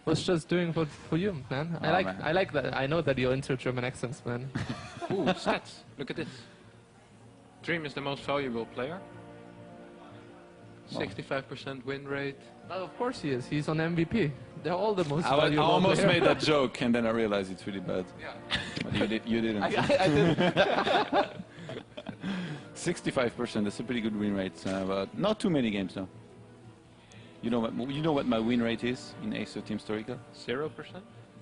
was just doing for you, man. Oh, I like that. I know that you're into German accents, man. Ooh, stats. Look at this. Dream is the most valuable player. 65% win rate. Well, of course he is. He's on MVP. They're all the most I valuable almost player. made that joke, and then I realized it's really bad. Yeah. But you didn't. I did. 65%. That's a pretty good win rate, but not too many games though. You know what my win rate is in Acer Team Storica? 0%?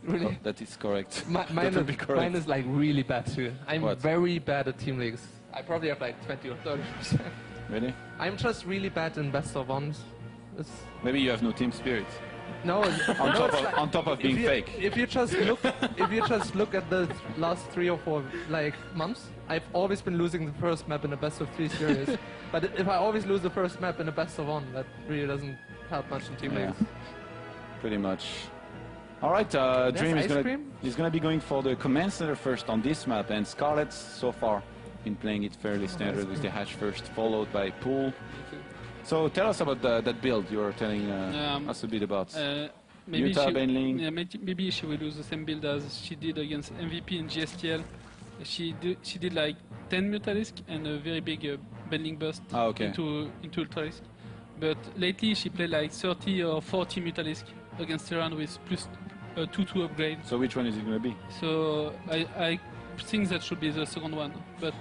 Really? Oh, that is correct. Mine is like really bad too. I'm What? very bad at team leagues. I probably have like 20 or 30%. Really? I'm just really bad in best of ones. It's Maybe you have no team spirit. no, On top of being fake. If you just look at the last 3 or 4 like months, I've always been losing the first map in a best of 3 series. But if I always lose the first map in a best of 1, that really doesn't help much in team Yeah. leagues. Pretty much. All right, Dream is gonna be going for the command center first on this map, and Scarlett so far been playing it fairly standard with the hatch first, followed by pool. So tell us about that build you were telling us a bit about. Maybe Utah, she, Benling. yeah, maybe she will use the same build as she did against MVP in GSTL. She did like 10 Mutalisk and a very big Benling burst into Ultralisk. But lately she played like 30 or 40 Mutalisk against Terran with plus 2-2 upgrade. So which one is it going to be? So I think that should be the second one, but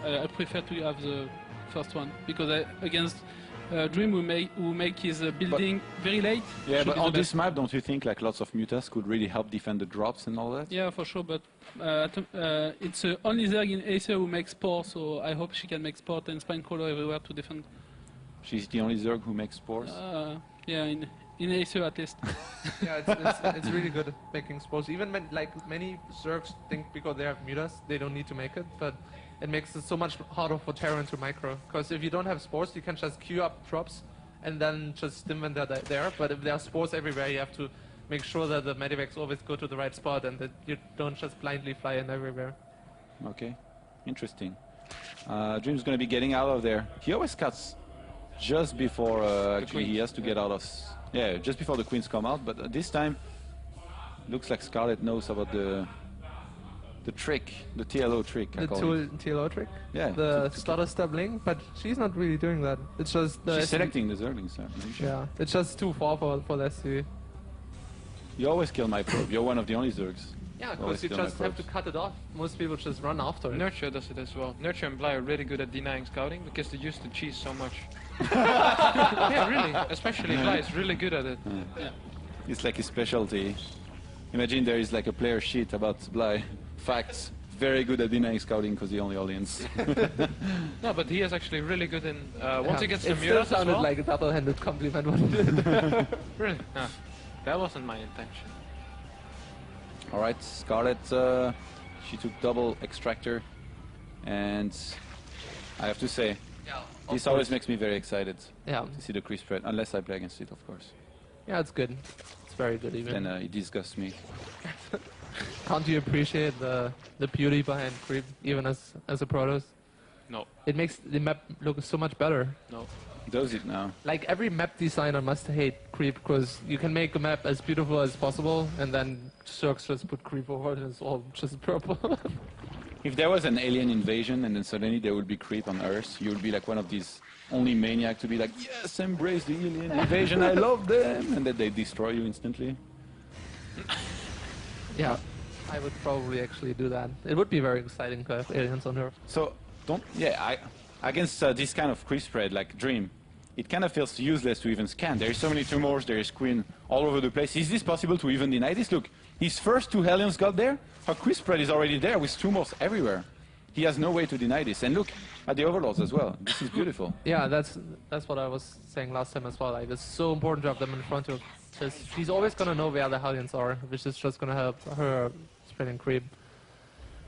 I prefer to have the first one because against Dream who make his building very late. Yeah, but on this map, don't you think like lots of mutas could really help defend the drops and all that? Yeah, for sure, but it's only Zerg in Acer who makes Spore, so I hope she can make Sport and Spinecrawler everywhere to defend. She's the only Zerg who makes spores? Yeah, in Acer at least. Yeah, it's really good at making spores. Even when, like many Zergs think because they have mutas, they don't need to make it, but it makes it so much harder for Terran to micro. Because if you don't have spores, you can just queue up drops and then just stim when they're there. But if there are spores everywhere, you have to make sure that the medivacs always go to the right spot and that you don't just blindly fly in everywhere. Okay, interesting. Dream's going to be getting out of there. He always cuts just before actually he has to get out of... Yeah, just before the queens come out, but this time looks like Scarlett knows about the trick, the TLO trick. The TLO trick? Yeah. The stutter step link, but she's not really doing that. It's just... She's selecting the Zerglings. Yeah, it's just too far for the SC. You always kill my probe. You're one of the only Zergs. Yeah, because you just have to cut it off. Most people just run after it. Nurture does it as well. Nurture and Bly are really good at denying scouting because they used to cheese so much. Yeah, really. Especially Bly is really good at it. Yeah. It's like his specialty. Imagine there is like a player sheet about Bly. Facts. Very good at denying scouting because the only audience. No, but he is actually really good in... once he gets the it mutas still as sounded well. like a double-handed compliment what he did. Really? No, that wasn't my intention. Alright, Scarlett, she took double extractor, and I have to say, this always makes me very excited to see the creep spread, unless I play against it, of course. Yeah, it's good. It's very good even. Then it disgusts me. Can't you appreciate the beauty behind creep, even as a Protoss? No. It makes the map look so much better. No. Does it now? Like every map designer must hate creep because you can make a map as beautiful as possible and then Zergs just put creep over it and it's all just purple. If there was an alien invasion and then suddenly there would be creep on Earth, you would be like one of these only maniac to be like, yes, embrace the alien invasion, I love them, and then they destroy you instantly. Yeah, I would probably actually do that. It would be very exciting to have aliens on Earth. So, against this kind of creep spread like Dream, it kind of feels useless to even scan. There is so many tumors, there is queen all over the place. Is this possible to even deny this? Look, his first 2 Hellions got there, her creep spread is already there with tumors everywhere. He has no way to deny this. And look at the Overlords as well. This is beautiful. Yeah, that's what I was saying last time as well. Like, it's so important to have them in front of. She's always gonna know where the Hellions are, which is just gonna help her spreading creep.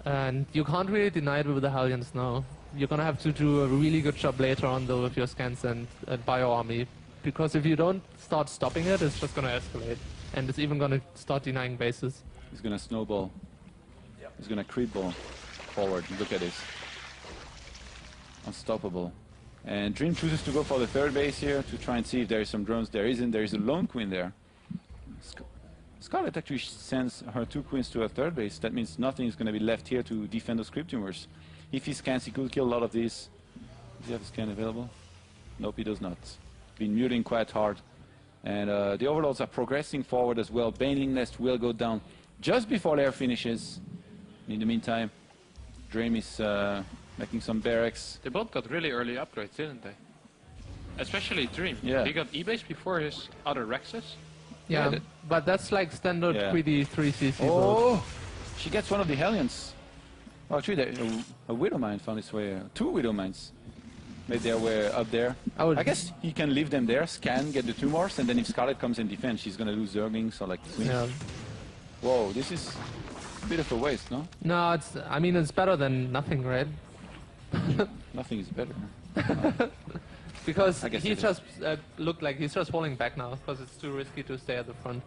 And you can't really deny it with the Hellions now. You're gonna have to do a really good job later on though with your scans and bio army, because if you don't start stopping it, it's just gonna escalate, and it's even gonna start denying bases. He's gonna snowball. Yep. He's gonna creep ball forward. Look at this. Unstoppable. And Dream chooses to go for the 3rd base here to try and see if there is some drones. There isn't. There is a lone queen there. Scarlett actually sends her 2 queens to a third base. That means nothing is going to be left here to defend those creep tumors. If he scans, he could kill a lot of these. Does he have a scan available? Nope, he does not. Been muting quite hard. And the overlords are progressing forward as well. Baneling Nest will go down just before lair finishes. In the meantime, Dream is making some barracks. They both got really early upgrades, didn't they? Especially Dream. Yeah. He got E-base before his other Rexes. Yeah, but that's like standard greedy 3CC. Oh, she gets one of the Hellions. Oh, actually, a Widow Mine found its way. 2 Widow Mines. Maybe they were up there. I guess he can leave them there, scan, get the tumors, and then if Scarlett comes in defense, she's gonna lose Zerglings or like Queen. Yeah. Whoa, this is a bit of a waste, no? No, it's. I mean, it's better than nothing, right? Nothing is better. Because I guess he just looked like he's just falling back now, because it's too risky to stay at the front.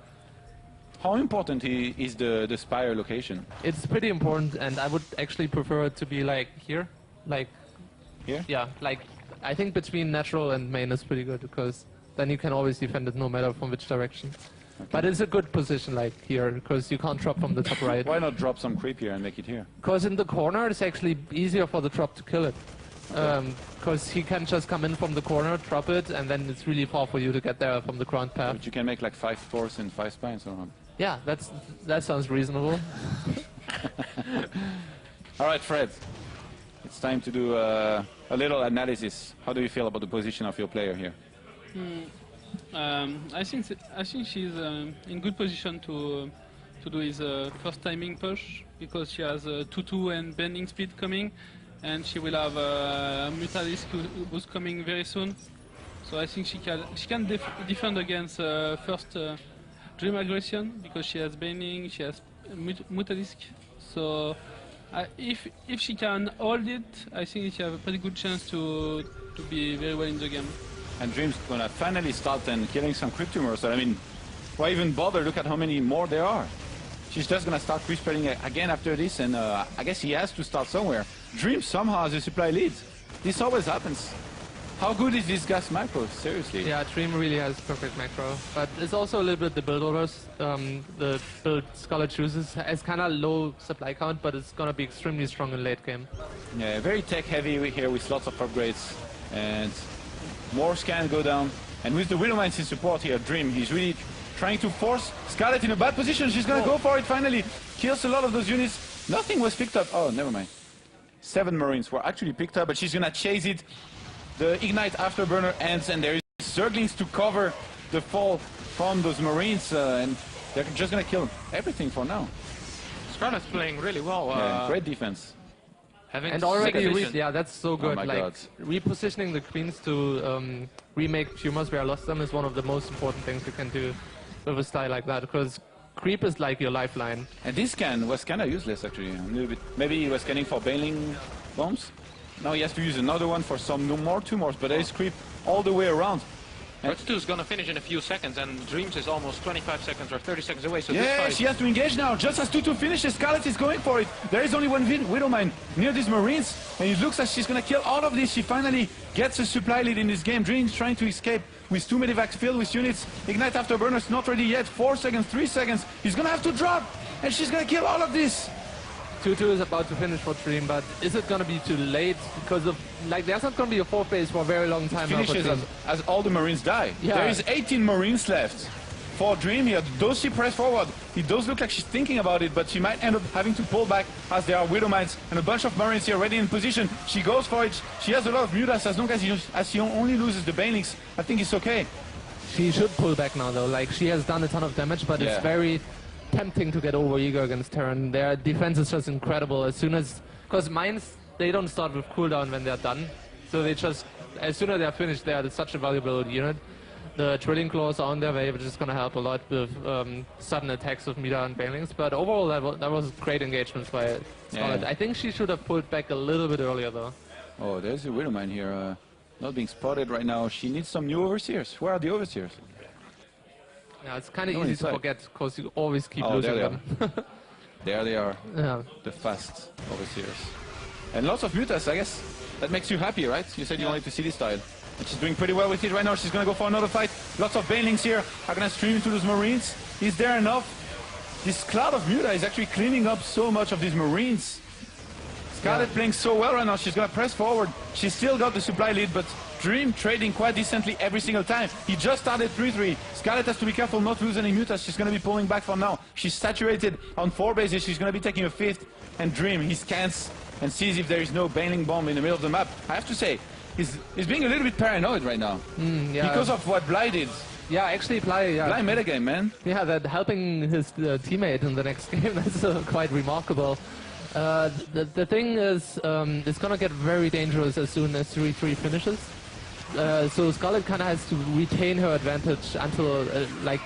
How important is the Spire location? It's pretty important, and I would actually prefer it to be like here, like. Here? Yeah, like I think between natural and main is pretty good, because then you can always defend it no matter from which direction. Okay. But it's a good position like here, because you can't drop from the top right. Why not drop some creep here and make it here? Because in the corner it's actually easier for the drop to kill it. Because he can just come in from the corner, drop it, and then it's really far for you to get there from the ground path. But you can make like 5 force and 5 spines or not? Yeah, that sounds reasonable. All right, Fred. It's time to do a little analysis. How do you feel about the position of your player here? I think she's in good position to do his first timing push, because she has 2-2 and bending speed coming, and she will have Mutalisk who's coming very soon. So I think she can defend against first Dream aggression, because she has bending, she has Mutalisk. So if she can hold it, I think she has a pretty good chance to be very well in the game. And Dream's gonna finally start and killing some creep tumors. I mean, why even bother? Look at how many more there are. She's just gonna start creep spreading again after this, and I guess he has to start somewhere. Dream somehow has a supply lead. This always happens. How good is this guy's macro? Seriously. Yeah, Dream really has perfect macro, but it's also a little bit the build orders. The build Scarlett chooses has kind of low supply count, but it's gonna be extremely strong in late game. Yeah, very tech heavy here with lots of upgrades, and more scans go down. And with the Widow Mines in support here, Dream, he's really trying to force Scarlett in a bad position. She's gonna go for it finally. Kills a lot of those units. Nothing was picked up. Oh, never mind. 7 Marines were actually picked up, but she's gonna chase it. The Ignite Afterburner ends, and there is Zerglings to cover the fall from those Marines, and they're just gonna kill everything for now. Scarlett's playing really well. Yeah, great defense. And already, yeah, that's so good. Oh my God. Repositioning the queens to remake tumors where I lost them is one of the most important things you can do with a style like that, because creep is like your lifeline. And this scan was kind of useless actually. A little bit. Maybe he was scanning for bailing bombs. Now he has to use another one for some more tumors, but there is creep all the way around. Red 2 is going to finish in a few seconds, and Dreams is almost 25 seconds or 30 seconds away. So yeah, this fight... she has to engage now. Just as 2-2 finishes, Scarlett is going for it. There is only one Widow Mine near these Marines, and it looks like she's going to kill all of this. She finally gets a supply lead in this game. Dreams trying to escape with 2 medivacs filled with units. Ignite Afterburners not ready yet. 4 seconds, 3 seconds. He's going to have to drop, and she's going to kill all of this. 2-2 is about to finish for Dream, but is it going to be too late? Because of, like, there's not going to be a 4th phase for a very long time. It finishes as all the Marines die. Yeah. There is 18 Marines left for Dream here. Does she press forward? It does look like she's thinking about it, but she might end up having to pull back as there are Widow Mines and a bunch of Marines here ready in position. She goes for it. She has a lot of mutas. As long as she only loses the Banelings, I think it's okay. She should pull back now, though. Like, she has done a ton of damage, but it's very tempting to get over eager against Terran. Their defense is just incredible. As soon as, because mines, they don't start with cooldown when they're done, so they just, as soon as they're finished, they are such a valuable unit. The Drilling Claws are on their way, which is going to help a lot with sudden attacks of Mida and Banelings. But overall, that was great engagement by Scarlett. I think she should have pulled back a little bit earlier, though. Oh, there's a Widow Mine here, not being spotted right now. She needs some new Overseers. Where are the Overseers? Yeah, it's kind of easy to forget, because you always keep losing them. There they are. Yeah. The fast Overseers. And lots of mutas, I guess. That makes you happy, right? You said you wanted to see this style. And she's doing pretty well with it right now. She's going to go for another fight. Lots of Banelings here are going to stream into those Marines. Is there enough? this cloud of Muta is actually cleaning up so much of these Marines. Scarlett playing so well right now. She's going to press forward. She's still got the supply lead, but Dream trading quite decently every single time. He just started 3-3. Scarlett has to be careful not to lose any mutas. She's going to be pulling back for now. She's saturated on 4 bases. She's going to be taking a 5th. And Dream, he scans and sees if there is no bailing bomb in the middle of the map. I have to say, he's being a little bit paranoid right now. Because of what Bly did. Yeah, actually Bly metagame, man. Yeah, that helping his teammate in the next game, that's quite remarkable. The thing is, it's gonna get very dangerous as soon as 3-3 finishes. So Scarlett kind of has to retain her advantage until, like,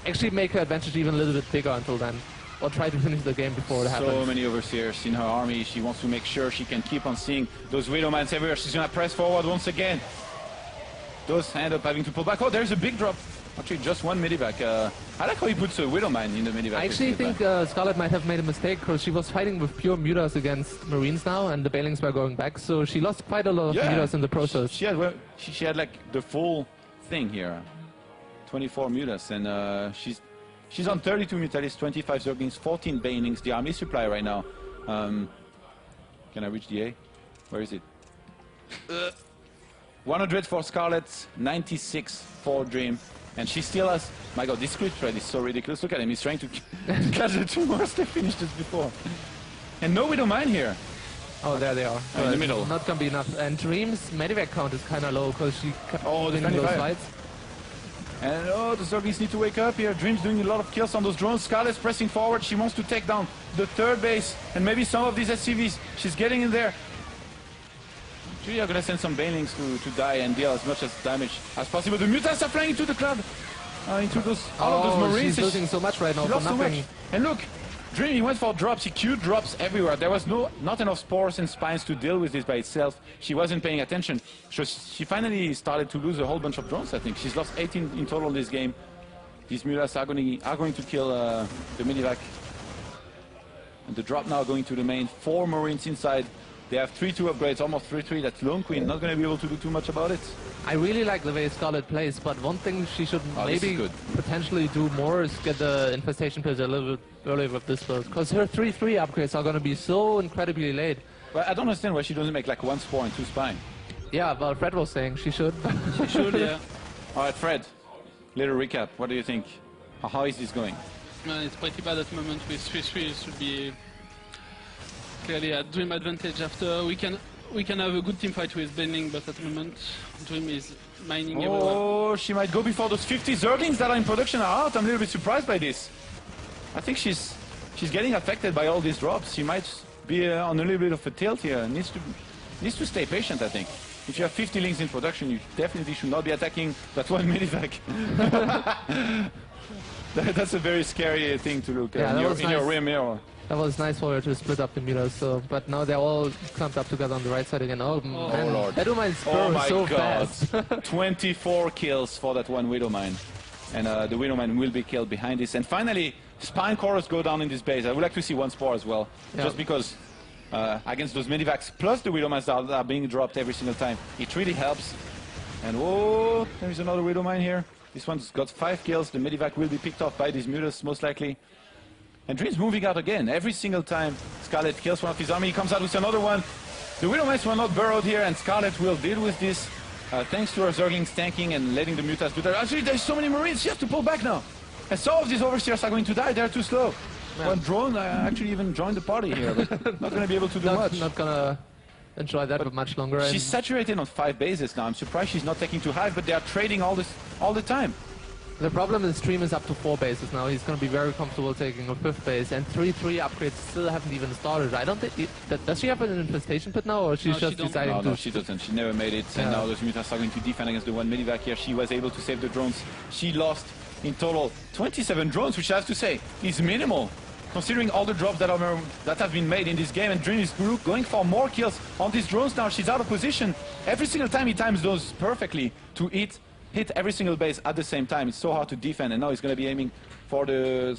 actually make her advantage even a little bit bigger until then. Or try to finish the game before it happens. So many overseers in her army. She wants to make sure she can keep on seeing those Widowmans everywhere. She's gonna press forward once again. Those end up having to pull back. Oh, there's a big drop. Actually, just one medivac. I like how he puts a Widowmine in the medivac. I actually think Scarlett might have made a mistake because she was fighting with pure mutas against Marines now, and the bailings were going back, so she lost quite a lot of mutas in the process. She had like the full thing here, 24 mutas, and she's on 32 mutalis, 25 zerglings, 14 banings. The army supply right now. Can I reach the A? Where is it? 100 for Scarlett, 96 for Dream. And she still has... My god, this crit thread is so ridiculous. Look at him, he's trying to catch the 2 more they finished just before. And no Widowmine here. Oh, there they are. In the middle. Not gonna be enough. And Dream's medivac count is kind of low because she kept winning those fights. And the Zerglings need to wake up here. Dream's doing a lot of kills on those drones. Scarlett's pressing forward. She wants to take down the 3rd base and maybe some of these SCVs. She's getting in there. Actually, I'm gonna send some banelings to die and deal as much as damage as possible. The mutants are flying into the cloud, into those all of those Marines. She's losing so much right now for nothing. And look, Dream, he went for drops. He queued drops everywhere. There was not enough spores and spines to deal with this by itself. She wasn't paying attention. So she finally started to lose a whole bunch of drones. I think she's lost 18 in total this game. These mutas are going to kill the medivac. And the drop now going to the main. 4 Marines inside. They have 3-2 upgrades, almost 3-3. That's Lone Queen. Not going to be able to do too much about it. I really like the way Scarlett plays, but one thing she should maybe potentially do more is get the infestation pills a little bit earlier with this build, because her 3-3 upgrades are going to be so incredibly late. Well, I don't understand why she doesn't make like 1 spore and 2 spine. Yeah, well, Fred was saying she should. She should, yeah. All right, Fred, little recap. What do you think? How is this going? It's pretty bad at the moment with 3-3. It should be clearly a Dream advantage. After we can have a good team fight with Bending, but at the moment Dream is mining everywhere. Oh, she might go before those 50 Zerglings that are in production are out. I'm a little bit surprised by this. I think she's getting affected by all these drops. She might be on a little bit of a tilt here. Needs to stay patient, I think. If you have 50 links in production, you definitely should not be attacking that one medivac. That's a very scary thing to look at in your rear mirror. That was nice for her to split up the mutas, so, but now they're all clumped up together on the right side again. Oh, man. Lord. That Widowmine spur is so fast. 24 kills for that one Widowmine. And the Widowmine will be killed behind this. And finally, Spine Chorus go down in this base. I would like to see 1 spore as well. Just because against those medivacs, plus the Widowmines that are being dropped every single time, it really helps. And oh, there's another Widowmine here. This one's got 5 kills. The medivac will be picked off by these mutas, most likely. And Dream's moving out again. Every single time Scarlett kills one of his army, he comes out with another one. The Widowmice were not burrowed here, and Scarlett will deal with this thanks to her Zerglings tanking and letting the mutas do that. Actually, there's so many Marines, she has to pull back now. And some of these overseers are going to die, they're too slow. One drone actually even joined the party here, but not going to be able to do much. Not going to enjoy that for much longer. She's saturated on 5 bases now. I'm surprised she's not taking too high, but they are trading all the time. The problem is Stream is up to 4 bases now. He's going to be very comfortable taking a 5th base, and 3-3 upgrades still haven't even started. I don't think... does she have an infestation pit now, or she's just deciding to... No, she doesn't. She never made it, and now those mutas are going to defend against the one medivac here. She was able to save the drones. She lost, in total, 27 drones, which I have to say is minimal, considering all the drops that have been made in this game. And Dream is going for more kills on these drones now. She's out of position. Every single time he times those perfectly to hit every single base at the same time. It's so hard to defend, and now he's going to be aiming for the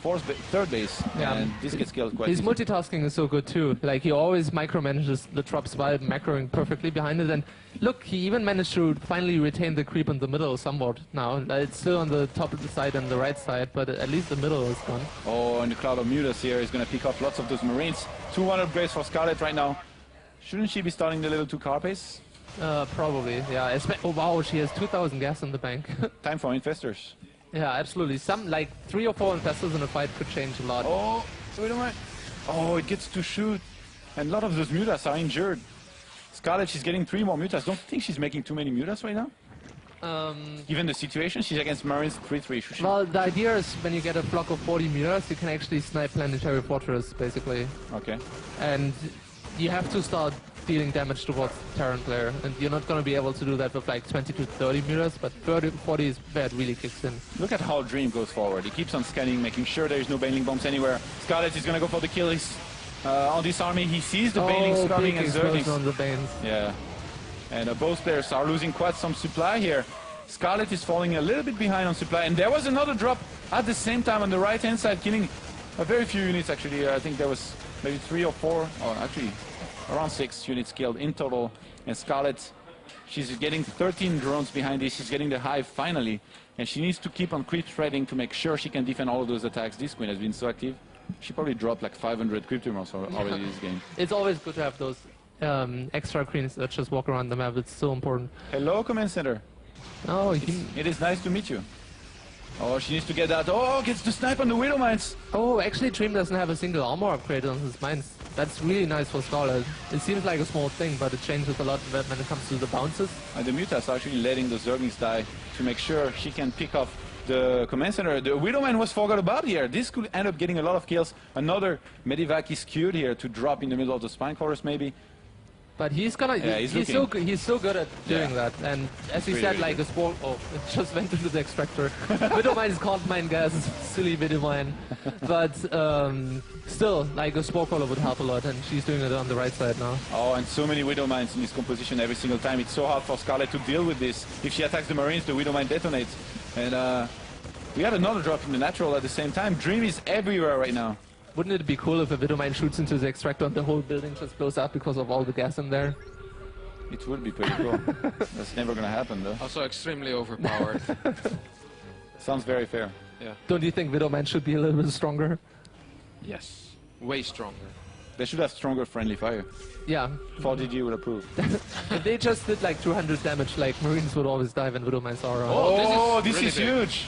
third base, and this gets killed quite His easily. multitasking is so good too. Like, he always micromanages the drops while macroing perfectly behind it. And look, he even managed to finally retain the creep in the middle somewhat now. It's still on the top of the side and the right side, but at least the middle is gone. Oh, and the cloud of Mutas here is going to pick off lots of those Marines. 2-1 upgrades for Scarlett right now. Shouldn't she be starting the level 2 car pace? Probably, yeah. Oh wow, she has 2,000 gas in the bank. Time for infestors. Yeah, absolutely. Some, like, 3 or 4 infestors in a fight could change a lot. Oh, wait a minute. Oh, it gets to shoot. And a lot of those Mutas are injured. Scarlett, she's getting 3 more Mutas. Don't you think she's making too many Mutas right now? Given the situation, she's against Marines 3-3. Well, the idea is when you get a flock of 40 Mutas, you can actually snipe Planetary Fortress, basically. Okay. And you have to start dealing damage towards the Terran player, and you're not going to be able to do that with like 20 to 30 Mutas, but 30, 40 is where it really kicks in. Look at how Dream goes forward. He keeps on scanning, making sure there is no Baneling bombs anywhere. Scarlett is going to go for the kill. He's on this army. He sees the Banelings coming and Zerglings. On the Banes. Yeah. And both players are losing quite some supply here. Scarlett is falling a little bit behind on supply, and there was another drop at the same time on the right-hand side, killing a very few units actually. I think there was maybe 3 or 4, or actually around 6 units killed in total. And Scarlett, she's getting 13 drones behind this. She's getting the hive finally, and she needs to keep on creep spreading to make sure she can defend all of those attacks. This queen has been so active. She probably dropped like 500 creep tumors already this game. It's always good to have those extra queens that just walk around the map. It's so important. Hello, Command Center. Oh, it is nice to meet you. Oh, she needs to get that. Oh, gets the snipe on the Widow Mines. Oh, actually, Dream doesn't have a single armor upgrade on his mines. That's really nice for Scarlett. It seems like a small thing, but it changes a lot when it comes to the bounces. And the Mutas are actually letting the Zerglings die to make sure she can pick off the Command Center. The Widowman was forgot about here. This could end up getting a lot of kills. Another Medivac is queued here to drop in the middle of the spine quarters, maybe. But he's gonna. Yeah, he's so good at doing that. And as we said, like a sport. Oh, it just went into the extractor. Widowmine is called mine, guys. Silly Widowmine. But still, like a sport caller would help a lot, and she's doing it on the right side now. Oh, and so many Widow Mines in this composition every single time. It's so hard for Scarlett to deal with this. If she attacks the Marines, the Widow Mine detonates. And we had another drop in the natural at the same time. Dream is everywhere right now. Wouldn't it be cool if a Widowmine shoots into the extractor and the whole building just blows up because of all the gas in there? It would be pretty cool. That's never gonna happen though. Also extremely overpowered. Sounds very fair. Yeah. Don't you think Widowmine should be a little bit stronger? Yes. Way stronger. They should have stronger friendly fire. Yeah. 4DG would approve. If they just did like 200 damage, like Marines would always die when Widowmines are around. Oh, this really is big. huge!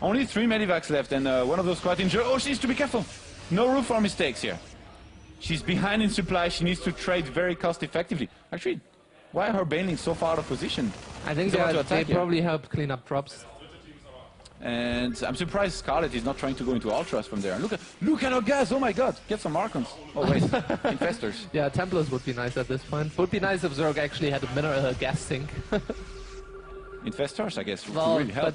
Only 3 medivacs left, and one of those quite injured. Oh, she needs to be careful! No room for mistakes here. She's behind in supply. She needs to trade very cost effectively. Actually, why are her Banelings so far out of position? I think they probably helped clean up drops. And I'm surprised Scarlett is not trying to go into Ultras from there. Look at her gas! Oh my god! Get some Archons. Oh wait, Infestors. Yeah, Templars would be nice at this point. Would be nice if Zerg actually had a gas sink. Infestors, I guess, would Well, really help.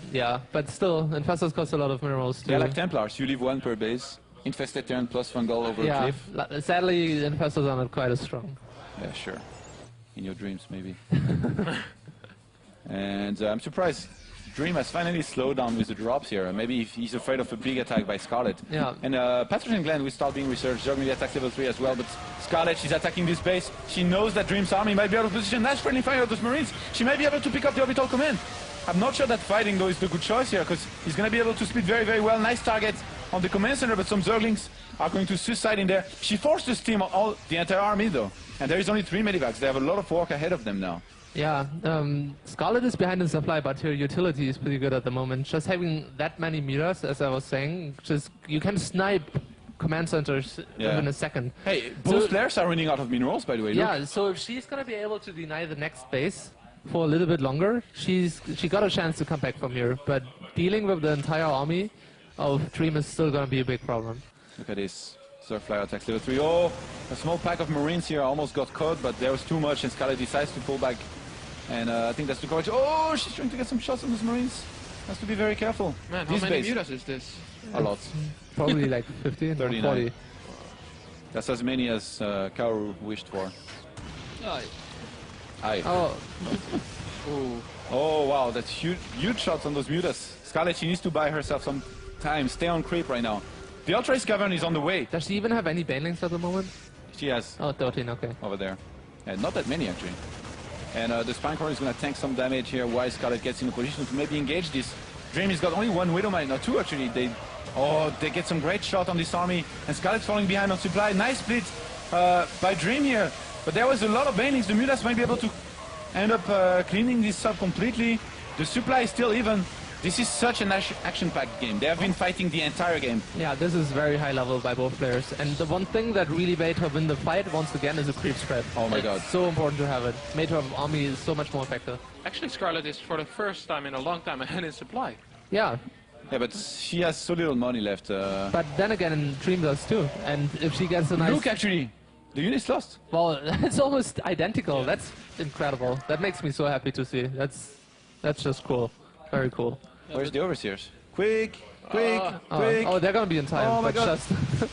but still, Infestors cost a lot of minerals too. Yeah, like Templars. You leave 1 per base. Infested turn plus fungal over a cliff. Sadly, Infestors are not quite as strong. Yeah, sure. In your dreams, maybe. And I'm surprised Dream has finally slowed down with the drops here. Maybe if he's afraid of a big attack by Scarlett. Yeah. And Patrick and Glenn will start being researched. Zerg maybe attacks level 3 as well, but Scarlett, she's attacking this base. She knows that Dream's army might be out of position. Nice friendly fire of those Marines. She might be able to pick up the orbital command. I'm not sure that fighting, though, is the good choice here, because he's going to be able to split very, very well. Nice target on the command center, but some Zerglings are going to suicide in there. She forced the steam on the entire army, though. And there is only 3 medivacs. They have a lot of work ahead of them now. Yeah, Scarlett is behind in supply, but her utility is pretty good at the moment. Just having that many meters, as I was saying, just you can snipe command centers within a second. Hey, both players are running out of minerals, by the way. Yeah, so if she's going to be able to deny the next base for a little bit longer, she got a chance to come back from here. But dealing with the entire army of Dream is still going to be a big problem. Look at this. Surflyer attacks level 3. Oh, a small pack of Marines here almost got caught, but there was too much, and Scarlett decides to pull back. And I think that's the correct. Oh, she's trying to get some shots on those Marines. Has to be very careful. Man, how many mutas is this? A lot. Probably like 15 or 39. 40. That's as many as Kaoru wished for. Aye. Oh, Oh, wow, that's huge shots on those mutas. Scarlett, she needs to buy herself some time. Stay on creep right now. The Ultra Cavern is on the way. Does she even have any banelings at the moment? She has. Oh, 13, okay. Over there. Not that many, actually. And the Spinecrawler is going to tank some damage here while Scarlett gets in a position to maybe engage this. Dream has got only one Widow Mine, no, two actually. They get some great shot on this army. And Scarlett falling behind on supply. Nice split by Dream here. But there was a lot of banelings. The Mutas might be able to end up cleaning this up completely. The supply is still even. This is such an action-packed game. They have been fighting the entire game. Yeah, this is very high level by both players. And the one thing that really made her win the fight, once again, is a creep spread. Oh my god. It's so important to have it. Made her army so much more effective. Actually, Scarlett is for the first time in a long time ahead in supply. Yeah. Yeah, but she has so little money left. But then again, Dream does too. And if she gets a nice... Look, actually, the unit's lost. Well, it's almost identical. That's incredible. That makes me so happy to see. That's just cool. Very cool. Where's the Overseers? Quick, quick, quick. Oh, they're gonna be in time. Oh my but god. Just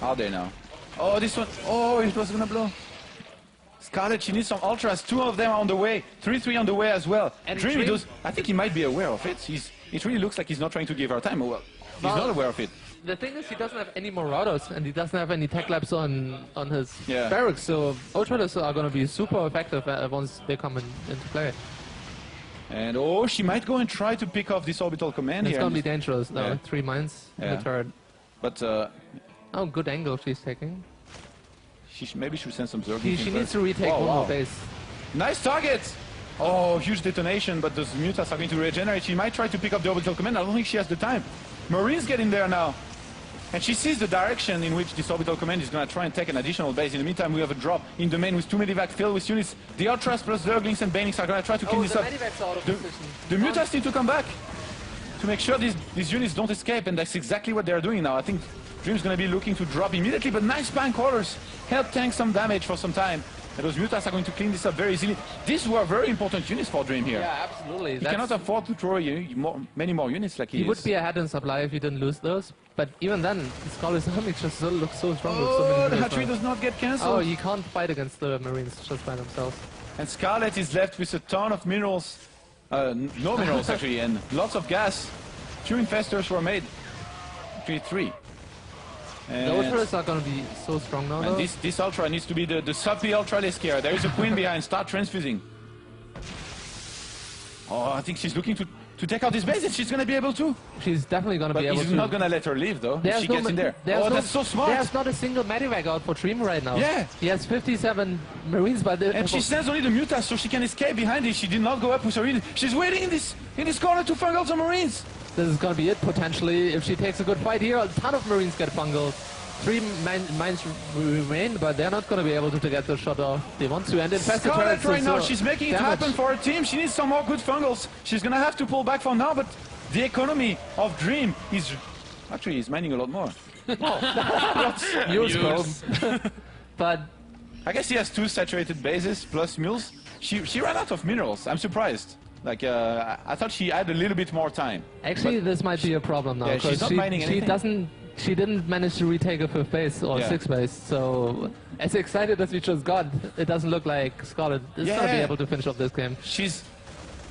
Are they now? Oh, this one. Oh, it was gonna blow. Scarlett, she needs some ultras. Two of them are on the way. 3-3 on the way as well. And Dream does. I think he might be aware of it. It really looks like he's not trying to give her time. Oh, well, he's not aware of it. The thing is, he doesn't have any Marauders, and he doesn't have any tech labs on his Yeah. barracks, so Ultralists are going to be super effective once they come into play. And oh, she might go and try to pick off this orbital command It's here. going to be dangerous now. Yeah. 3 mines in Yeah. the turret. But Oh, good angle she's taking. maybe should send some Zerglings. She in needs first. to retake Oh, one wow. more base. Nice target! Oh, huge detonation, but those Mutas are going to regenerate. She might try to pick up the orbital command. I don't think she has the time. Marines get in there now. And she sees the direction in which this orbital command is going to try and take an additional base. In the meantime, we have a drop in the main with 2 medivac filled with units. The Ultras plus Zerglings and Banelings are going to try to clean this up. The Mutas need to come back to make sure these units don't escape, and that's exactly what they're doing now. I think Dream's going to be looking to drop immediately, but nice Spinecrawlers help tank some damage for some time. And those Mutas are going to clean this up very easily. These were very important units for Dream here. Yeah, absolutely. He cannot afford to throw many more units like he is. He would be ahead in supply if he didn't lose those. But even then, Scarlett's army just looks so strong with so many Oh, the units hatchery now. does not get cancelled. Oh, he can't fight against the Marines just by themselves. And Scarlett is left with a ton of minerals. No minerals, actually, and lots of gas. 2 infestors were made. Actually, 3. And The Ultras are going to be so strong now, though. this Ultra needs to be the supply Ultra Lescaire. There is a Queen behind. Start transfusing. Oh, I think she's looking to take out this base, and she's going to be able to. She's definitely going to But be able he's to. not going to let her leave, though, if she gets in there. Oh, that's so smart. There's not a single medivac out for Dream right now. Yeah. He has 57 Marines by the... And she sends only the Mutas so she can escape behind it. She did not go up with her unit. She's waiting in this corner to fungal some Marines. This is going to be it, potentially. If she takes a good fight here, a ton of Marines get fungled. 3 mines remain, but they're not going to be able to get the shot off. They want to end in faster Scarlett turrets. right now, she's making it happen for her team. She needs some more good fungals. She's going to have to pull back for now, but the economy of Dream is... Actually, he's mining a lot more. News But I guess he has 2 saturated bases plus mules. She ran out of minerals. I'm surprised. Like, I thought she had a little bit more time. actually, this might be a problem now. Yeah, she's not mining anything. She didn't manage to retake a 5th base or 6th base, so as excited as we just got, it doesn't look like Scarlett is going to be able to finish off this game.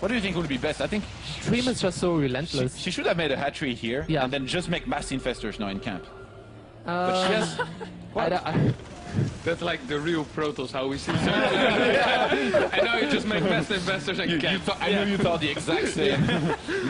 What do you think would be best? I think Dream is just so relentless. she should have made a hatchery here and then just make mass infestors now in camp. But she has... That's like the real Protoss, how we see it. I know you just make best investors and camp. I know you thought the exact same.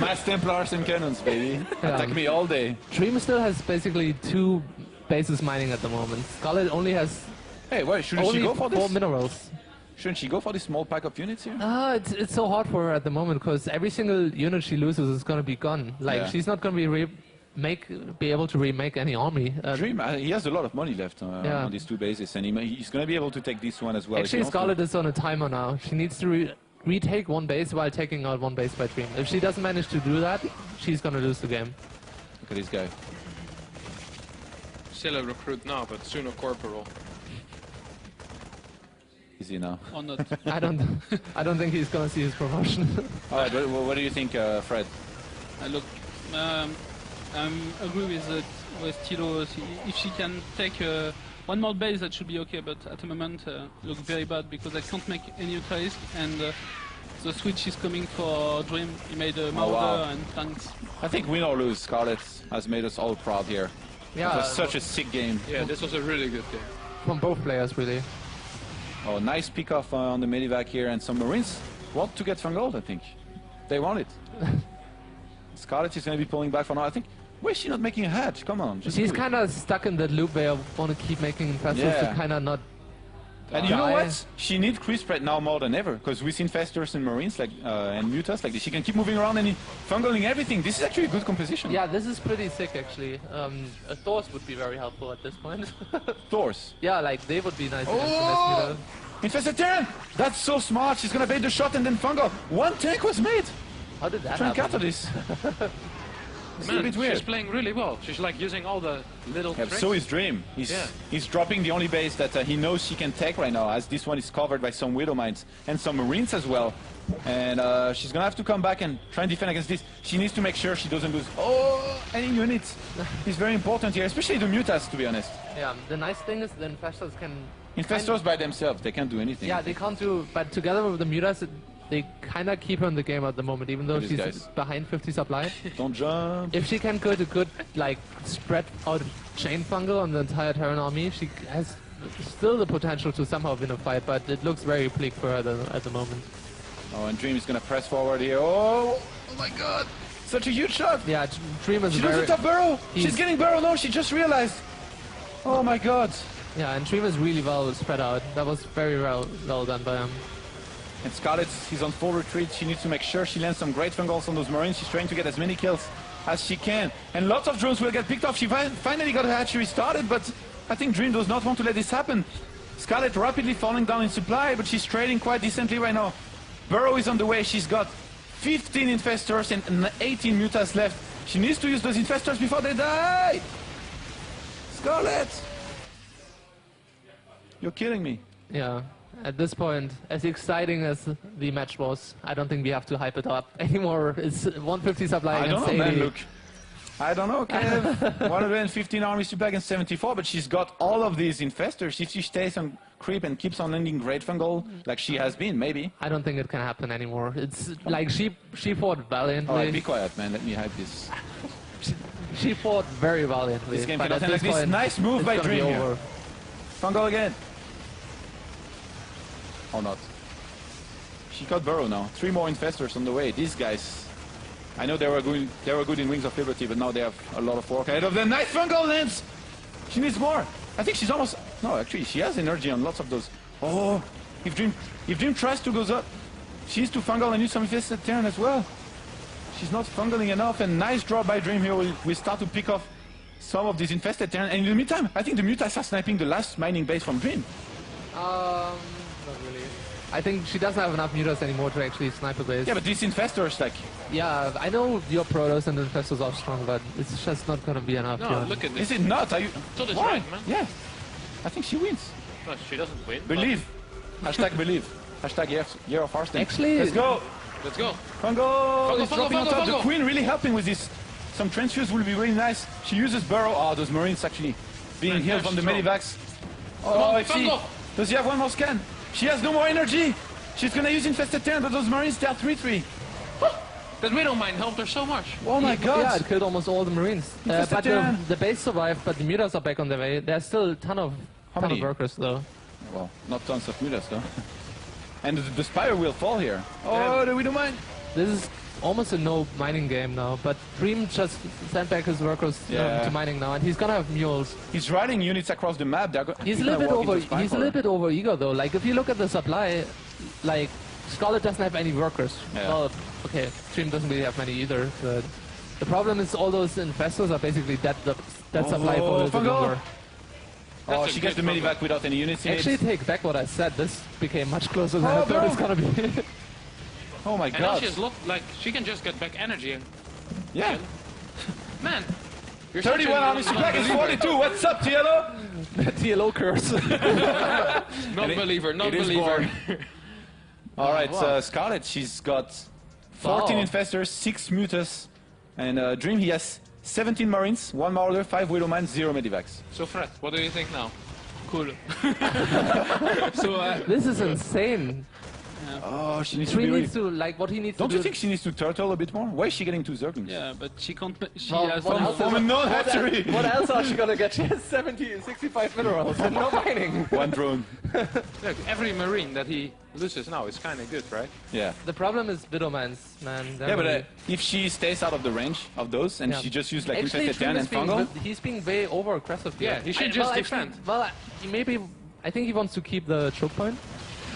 Mass Templars and cannons, baby. Attack me all day. Dream still has basically 2 bases mining at the moment. Scarlett only has Hey, why shouldn't she go for 4 this? minerals. Shouldn't she go for this small pack of units here? It's so hard for her at the moment because every single unit she loses is going to be gone. Like she's not going to be able to remake any army. Dream, he has a lot of money left on these 2 bases, and he's going to be able to take this one as well. Actually, Scarlett is on a timer now. She needs to retake 1 base while taking out 1 base by Dream. If she doesn't manage to do that, she's going to lose the game. Look at this guy. Still a recruit now, but soon a corporal. Is he now? Or not. I don't think he's going to see his promotion. All right, what do you think, Fred? Look, I agree with Tilo. If she can take 1 more base, that should be okay. But at the moment, look very bad because I can't make any Ultralisk, and the switch is coming for Dream. He made a Marauder and tanks. I think win or lose, Scarlett has made us all proud here. Yeah, it was such a sick game. Yeah, this was a really good game. From both players, really. Oh, nice pick off on the Medivac here, and some Marines want to get Fungold, I think. They want it. Scarlett is going to be pulling back for now, I think. Why is she not making a hatch? Come on. She's kind of stuck in that loop where I want to keep making infestors to kind of not. And you know what? She needs creep spread now more than ever, because with infestors and marines like and mutas like this, she can keep moving around and fungaling everything. This is actually a good composition. Yeah, this is pretty sick actually. A Thors would be very helpful at this point. Thors? Yeah, like they would be nice against Infested Terran! That's so smart. She's gonna bait the shot and then fungal. One tank was made. How did that Try and happen? counter this. It's a bit weird. She's playing really well. She's like using all the little tricks. So is Dream. He's dropping the only base that he knows she can take right now, as this one is covered by some Widow Mines and some Marines as well. And she's gonna have to come back and try and defend against this. She needs to make sure she doesn't lose any units. It's very important here, especially the mutas, to be honest. Yeah, the nice thing is the infestors can... Infestors by themselves, they can't do anything. Yeah, they can't do... But together with the mutas, they kind of keep her in the game at the moment, even though she's behind 50 supply. Don't jump. If she can go to good, like, spread out chain fungal on the entire Terran army, she has still the potential to somehow win a fight, but it looks very bleak for her at the moment. Oh, and Dream is gonna press forward here. Oh my god! Such a huge shot! Yeah, Dream is She loses top burrow! She's getting burrow, no, she just realized! Oh my god! Yeah, and Dream is really well spread out. That was very well done by him. And Scarlett is on full retreat. She needs to make sure she lands some great fungals on those Marines. She's trying to get as many kills as she can. And lots of drones will get picked off. She finally got her hatchery started, but I think Dream does not want to let this happen. Scarlett rapidly falling down in supply, but she's trading quite decently right now. Burrow is on the way. She's got 15 infestors and 18 mutas left. She needs to use those infestors before they die! Scarlett! You're killing me. Yeah. At this point, as exciting as the match was, I don't think we have to hype it up anymore. It's 150 supply against 80. Man, look. I don't know, Kev. 115 army supply against 74, but she's got all of these infestors. If she stays on creep and keeps on landing great fungal, like she has been, maybe. I don't think it can happen anymore. It's like she fought valiantly. Alright, be quiet, man. Let me hype this. She fought very valiantly. This game cannot end like this. Nice move by Dream here. Fungal again. Or not. She got Burrow now. 3 more infestors on the way. These guys, I know they were good in Wings of Liberty, but now they have a lot of work ahead of them. Nice fungal lands! She needs more. I think she's almost... No, actually, she has energy on lots of those. Oh, if Dream tries to go up, she needs to fungal and use some infested Terran as well. She's not fungaling enough, and nice draw by Dream here. We start to pick off some of these infested Terran, and in the meantime, I think the mutas are sniping the last mining base from Dream. Not really. I think she doesn't have enough mutas anymore to actually snipe a base. Yeah, but these infestors, like... Yeah, I know your Protoss and infestors are strong, but it's just not gonna be enough. No, look at this. Is it not? Are you... So that's right, man. Yeah. I think she wins. No, she doesn't win. Believe. Hashtag believe. Hashtag year of Hearthstone. Actually... Let's go. Let's go. Fungo is Fungo, dropping on top. Fungo. The Queen really helping with this. Some transfuse will be really nice. She uses Burrow. Oh, those Marines actually being healed from the medivacs. Oh, if she... Does he have one more scan? She has no more energy. She's gonna use infested Terran, but those Marines, they are 3-3. That Widow Mine helped her so much. Oh my god. Yeah, it killed almost all the Marines. But the base survived, but the mutas are back on their way. There's still a ton of workers, though. Well, not tons of mutas, though. And the Spire will fall here. Oh, the Widow Mine. This is almost a no mining game now, but Dream just sent back his workers to mining now, and he's gonna have mules. He's riding units across the map. He's a little bit over eager though. Like if you look at the supply, like Scarlett doesn't have any workers. Yeah. Well, okay, Dream doesn't really have many either. But the problem is all those infestors are basically dead supply for a little bit longer. Oh, she gets the medivac without any units in it. Actually, take back what I said. This became much closer than I thought it's gonna be. Oh my and god. now she's like she can just get back energy. Yeah. Man. You're 31 army supply is 42. What's up, TLO? TLO curse. Non-believer, non-believer. All right, Scarlett, she's got 14 infestors, 6 mutas, and Dream, he has 17 marines, 1 marauder, 5 widow mines, 0 medivacs. So Fred, what do you think now? Cool. So this is insane. Oh, she needs to Dream be... needs to, like, what he needs Don't to do... you think she needs to turtle a bit more? Why is she getting 2 Zerglings? Yeah, but she can't. She Well, has what no- else From a non-hatchery! What else are she gonna get? She has 65 minerals and no mining. 1 drone. Look, every marine that he loses now is kind of good, right? Yeah. The problem is Widow Mines, man. They're Yeah, but really- if she stays out of the range of those and Yeah. she just uses like Actually, infested Dream and is being, fungal, he's being way over aggressive here. Yeah, he should just defend. He maybe, I think he wants to keep the choke point.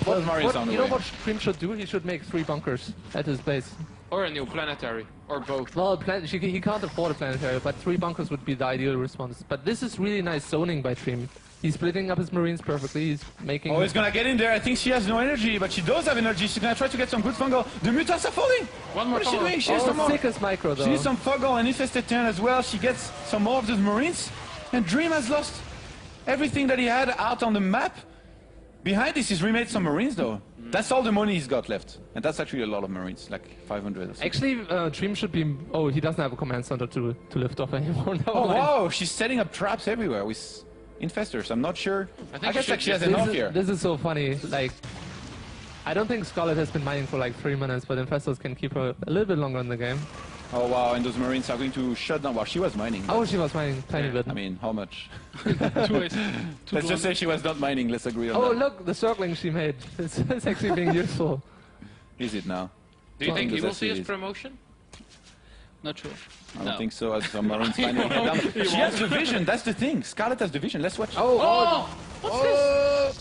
Those Marines on the You know way. what Dream should do? He should make 3 bunkers at his base. Or a new planetary, or both. Well, he can't afford a planetary, but 3 bunkers would be the ideal response. But this is really nice zoning by Dream. He's splitting up his Marines perfectly. He's making. Oh, he's gonna get in there. I think she has no energy, but she does have energy. She's gonna try to get some good fungal. The mutants are falling. One more What is she fungal. doing? She has some more. sickest micro though. She needs some fungal and infested turn as well. She gets some more of those Marines. And Dream has lost everything that he had out on the map. Behind this, he's remade some Marines though. That's all the money he's got left. And that's actually a lot of Marines, like 500 or so. Actually, Dream should be. Oh, he doesn't have a command center to lift off anymore. Never Oh mind. wow, she's setting up traps everywhere with infestors. I'm not sure. I think I guess she like she has should- enough here. This is so funny. Like, I don't think Scarlett has been mining for like 3 minutes, but infestors can keep her a little bit longer in the game. Oh wow, and those Marines are going to shut down. Well, she was mining. Oh, she was mining tiny bit. I mean, how much? 2 ways. Let's just say she was not mining. Let's agree on Oh, that. look, the circling she made. It's actually being useful. Is it now? Do you think he Because will that's see his it. promotion? Not sure. I don't think so. As some Marines finally head down. She has the vision. That's the thing. Scarlett has the vision. Let's watch. Oh,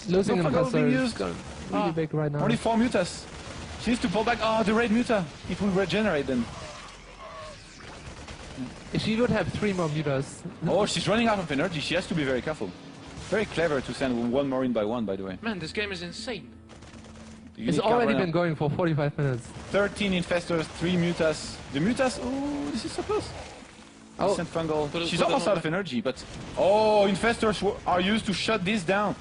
losing No an fungal being infestor used. is really big right now. Only 4 mutas. She needs to pull back. Oh, the raid muta. If we regenerate them. If she would have 3 more mutas. Oh, she's running out of energy. She has to be very careful. Very clever to send 1 Marine by 1, by the way. Man, this game is insane. The It's unit can't already run been out. going for 45 minutes. 13 infestors, 3 mutas. The mutas. Oh, this is so close. Oh. Decent fungal. Put it- She's put it almost on out of energy, but oh, infestors are used to shut this down.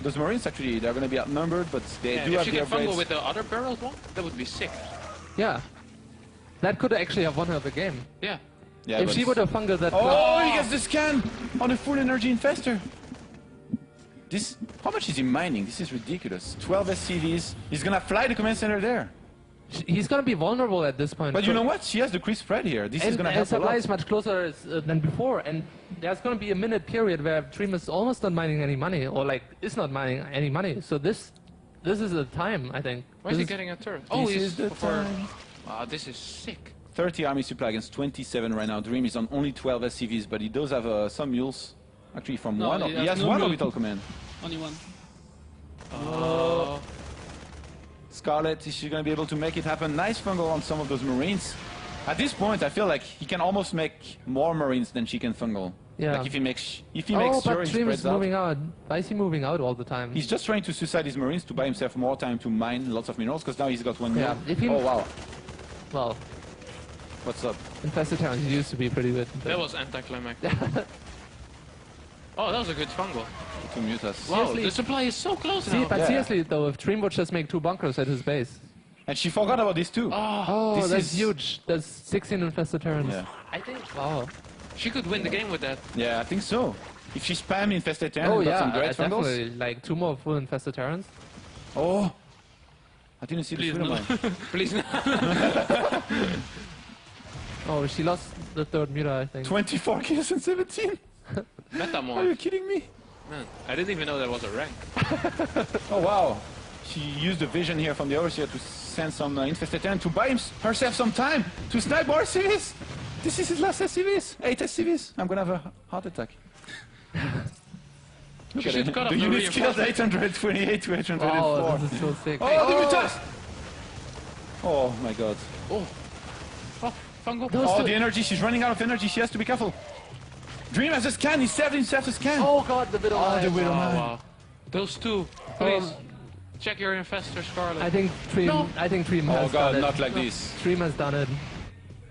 Those Marines actually, they're going to be outnumbered, but they Yeah, do if have she the can fungal upgrades. with the other barreled one, that would be sick. Yeah. That could actually have won her the game. Yeah. Yeah, if but- she would have fungled that. Oh, he gets the scan on a full energy infestor. This, how much is he mining? This is ridiculous. 12 SCVs. He's gonna fly the command center there. He's gonna be vulnerable at this point. But you know what? She has the crisp spread here. This is And, gonna and help a supply lot. is much closer than before, and there's gonna be a minute period where Dream is almost not mining any money, or like is not mining any money. So this is the time, I think. Why is he This getting a turret? Oh, This he's is the for... time. Ah, this is sick. 30 army supply against 27 right now. Dream is on only 12 SCVs, but he does have some mules. Actually, from No, one. he He has has no one mule. orbital command. Only 1. Scarlett, is she going to be able to make it happen? Nice fungal on some of those Marines. At this point, I feel like he can almost make more Marines than she can fungal. Yeah. Like if he makes oh, sure but he Dream is spreads out. moving out. Why is he moving out all the time? He's just trying to suicide his Marines to buy himself more time to mine lots of minerals, because now he's got 1 Yeah, mil. if he- Oh wow, well, what's up? infested towns used to be pretty good. That was anticlimactic. Oh, that was a good fungal. 2 mutas. Wow, Seriously? the supply is so close See, now. but Yeah. seriously though, if Dream would just make 2 bunkers at his base. And she forgot about this too. Oh, This that's is- huge. That's 16 infested turns. Yeah. I think. Wow. She could win the game with that. Yeah, I think so. If she spam infested terrain Oh and got yeah, some great fungals. definitely. Like 2 more full infested terrans. Oh, I didn't see Please the no. mine. Please no. Oh, she lost the 3rd muta, I think. 24 kills and 17. Are you Metamorph. kidding me? Man, I didn't even know that was a rank. Oh wow. She used the vision here from the Acer to send some infested terrain to buy herself some time to snipe more SCVs. This is his last SCVs. 8 SCVs. I'm gonna have a heart attack. Look She at should it. cut off The the units killed reinforcement. 828 to 804. Wow, this is so sick. Oh, the mutas! Oh my god. Oh, fungal. Those Oh, two- the energy. She's running out of energy. She has to be careful. Dream has a scan. He saved himself a scan. Oh god, the Widow Oh, Mine. the Widow Wow, Mine. wow. Those two, please. Check your infestor, Scarlett. I think Dream. No. I think Dream Oh has god, done not it. like this. Dream has done it.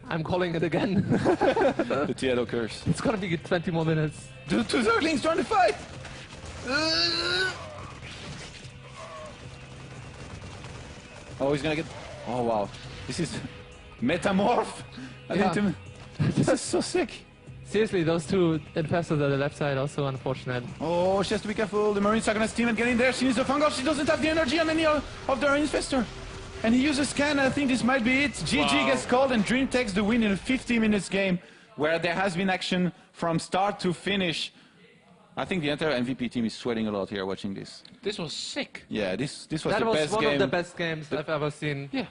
I'm calling it again. The Tieto curse. It's gonna be 20 more minutes. The 2 Zerglings trying to fight. Oh, he's gonna get. Oh wow, this is metamorph. I Yeah. think this is so sick. Seriously, those two infestors at the left side are so unfortunate. Oh, she has to be careful. The Marines are going to steam and get in there. She needs the fungal. She doesn't have the energy on any of their infestor. And he uses scan. I think this might be it. GG gets called and Dream takes the win in a 50 minutes game where there has been action from start to finish. I think the entire MVP team is sweating a lot here watching this. This was sick. Yeah, this was that the was best one game. of the best games I've ever seen. Yeah.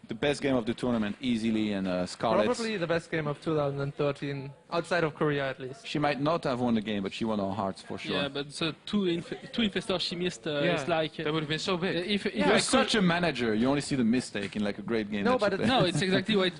The best game of the tournament, easily, and Scarlett. Probably the best game of 2013, outside of Korea at least. She might not have won the game, but she won our hearts for sure. Yeah, but the two infestors she missed, it's like... that would have been so big. If You're such a manager, you only see the mistake in like a great game. No, that but you it's, play. no, it's exactly what...